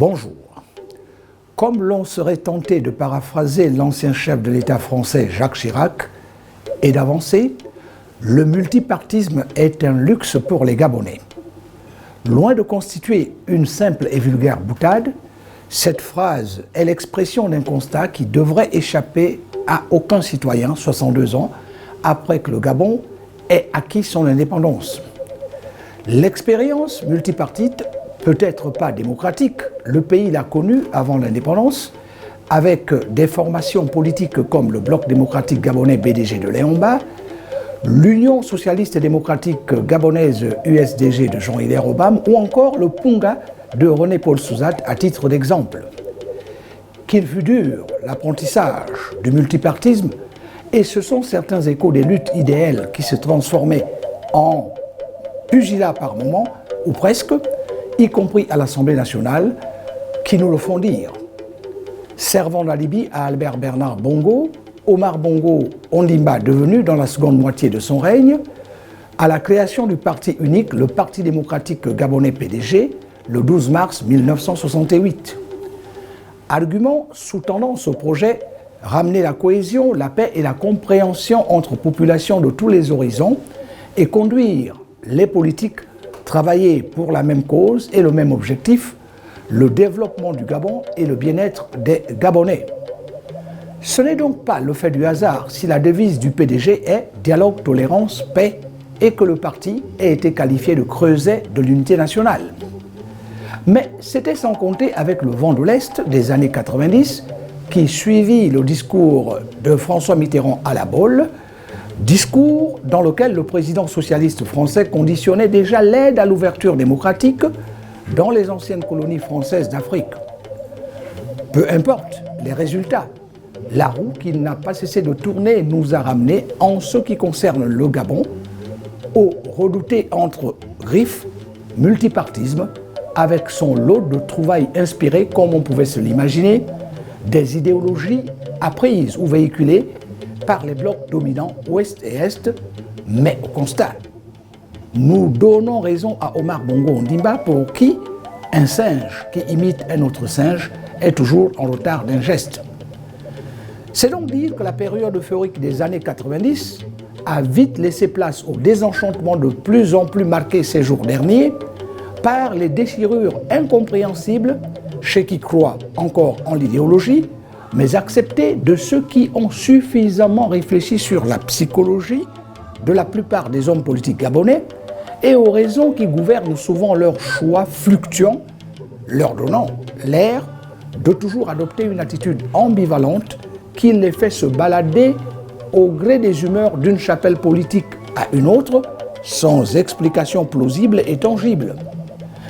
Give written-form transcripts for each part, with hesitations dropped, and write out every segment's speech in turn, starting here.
Bonjour. Comme l'on serait tenté de paraphraser l'ancien chef de l'État français Jacques Chirac et d'avancer, le multipartisme est un luxe pour les Gabonais. Loin de constituer une simple et vulgaire boutade, cette phrase est l'expression d'un constat qui devrait échapper à aucun citoyen, 62 ans, après que le Gabon ait acquis son indépendance. L'expérience multipartite, peut-être pas démocratique, le pays l'a connue avant l'indépendance, avec des formations politiques comme le Bloc démocratique gabonais BDG de Léon Mba, l'Union socialiste et démocratique gabonaise USDG de Jean-Hilaire Obam ou encore le Punga de René-Paul Souzat à titre d'exemple. Qu'il fut dur l'apprentissage du multipartisme, et ce sont certains échos des luttes idéales qui se transformaient en pugilat par moments, ou presque, y compris à l'Assemblée nationale, qui nous le font dire. Servant d'alibi à Albert Bernard Bongo, Omar Bongo Ondimba devenu dans la seconde moitié de son règne, à la création du parti unique, le Parti démocratique gabonais PDG, le 12 mars 1968. Argument sous-tendant ce projet, ramener la cohésion, la paix et la compréhension entre populations de tous les horizons et conduire les politiques travailler pour la même cause et le même objectif, le développement du Gabon et le bien-être des Gabonais. Ce n'est donc pas le fait du hasard si la devise du PDG est « dialogue, tolérance, paix » et que le parti ait été qualifié de creuset de l'unité nationale. Mais c'était sans compter avec le vent de l'Est des années 90 qui suivit le discours de François Mitterrand à la Baule, discours dans lequel le président socialiste français conditionnait déjà l'aide à l'ouverture démocratique dans les anciennes colonies françaises d'Afrique. Peu importe les résultats, la roue qui n'a pas cessé de tourner nous a ramenés, en ce qui concerne le Gabon, au redouté entre griffes multipartisme, avec son lot de trouvailles inspirées, comme on pouvait se l'imaginer, des idéologies apprises ou véhiculées par les blocs dominants Ouest et Est, mais au constat, nous donnons raison à Omar Bongo Ondimba pour qui un singe qui imite un autre singe est toujours en retard d'un geste. C'est donc dire que la période euphorique des années 90 a vite laissé place au désenchantement de plus en plus marqué ces jours derniers par les déchirures incompréhensibles chez qui croient encore en l'idéologie, mais acceptées de ceux qui ont suffisamment réfléchi sur la psychologie de la plupart des hommes politiques gabonais et aux raisons qui gouvernent souvent leurs choix fluctuants, leur donnant l'air de toujours adopter une attitude ambivalente qui les fait se balader au gré des humeurs d'une chapelle politique à une autre, sans explication plausible et tangible.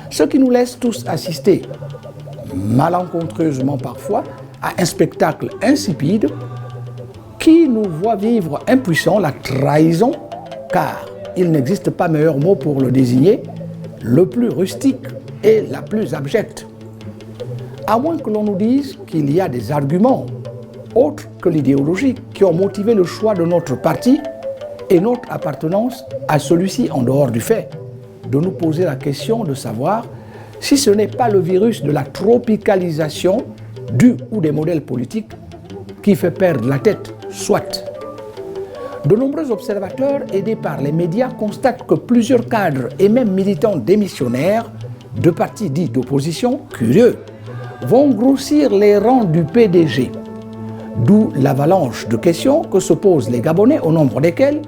Ce qui nous laisse tous assister, malencontreusement parfois, à un spectacle insipide qui nous voit vivre impuissants la trahison, car il n'existe pas meilleur mot pour le désigner, le plus rustique et la plus abjecte. À moins que l'on nous dise qu'il y a des arguments autres que l'idéologie qui ont motivé le choix de notre parti et notre appartenance à celui-ci en dehors du fait de nous poser la question de savoir si ce n'est pas le virus de la tropicalisation du ou des modèles politiques qui fait perdre la tête, soit. De nombreux observateurs aidés par les médias constatent que plusieurs cadres et même militants démissionnaires de partis dits d'opposition, curieux, vont grossir les rangs du PDG. D'où l'avalanche de questions que se posent les Gabonais, au nombre desquelles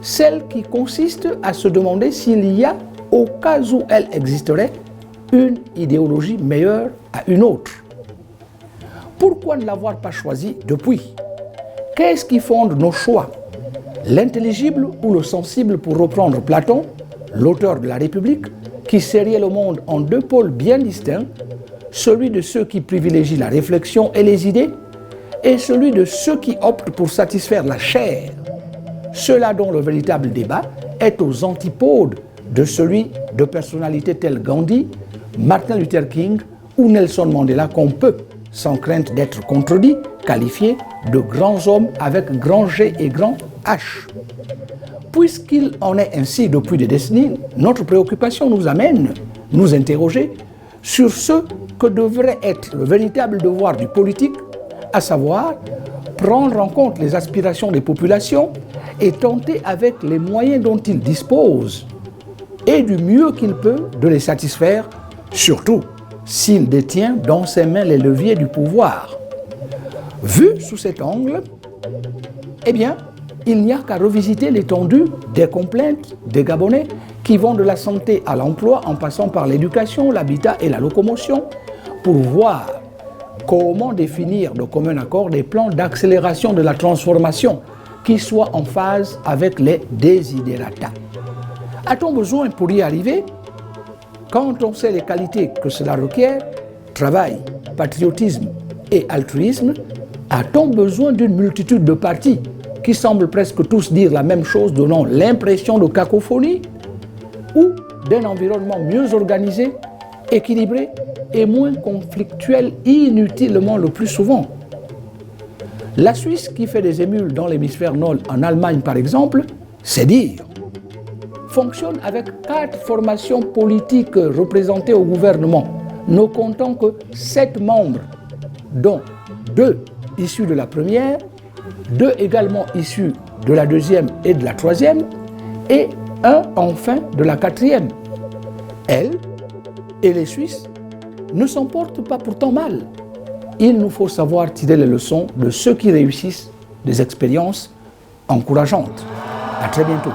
celle qui consiste à se demander s'il y a, au cas où elle existerait, une idéologie meilleure à une autre. Pourquoi ne l'avoir pas choisi depuis? Qu'est-ce qui fonde nos choix? L'intelligible ou le sensible, pour reprendre Platon, l'auteur de la République, qui sériait le monde en deux pôles bien distincts, celui de ceux qui privilégient la réflexion et les idées, et celui de ceux qui optent pour satisfaire la chair, ceux-là dont le véritable débat est aux antipodes de celui de personnalités telles Gandhi, Martin Luther King ou Nelson Mandela qu'on peut, sans crainte d'être contredit, qualifier de grands hommes avec grand G et grand H. Puisqu'il en est ainsi depuis des décennies, notre préoccupation nous amène, nous interroger sur ce que devrait être le véritable devoir du politique, à savoir prendre en compte les aspirations des populations et tenter avec les moyens dont il dispose et du mieux qu'il peut de les satisfaire, surtout s'il détient dans ses mains les leviers du pouvoir. Vu sous cet angle, eh bien, il n'y a qu'à revisiter l'étendue des complaintes des Gabonais qui vont de la santé à l'emploi en passant par l'éducation, l'habitat et la locomotion pour voir comment définir de commun accord des plans d'accélération de la transformation qui soient en phase avec les desiderata. A-t-on besoin pour y arriver, quand on sait les qualités que cela requiert, travail, patriotisme et altruisme, a-t-on besoin d'une multitude de partis qui semblent presque tous dire la même chose, donnant l'impression de cacophonie, ou d'un environnement mieux organisé, équilibré et moins conflictuel inutilement le plus souvent? La Suisse, qui fait des émules dans l'hémisphère nord en Allemagne par exemple, c'est dire, fonctionne avec 4 formations politiques représentées au gouvernement, ne comptant que 7 membres, dont 2 issus de la première, 2 également issus de la deuxième et de la troisième, et 1 enfin de la quatrième. Elle et les Suisses ne s'en portent pas pourtant mal. Il nous faut savoir tirer les leçons de ceux qui réussissent des expériences encourageantes. À très bientôt.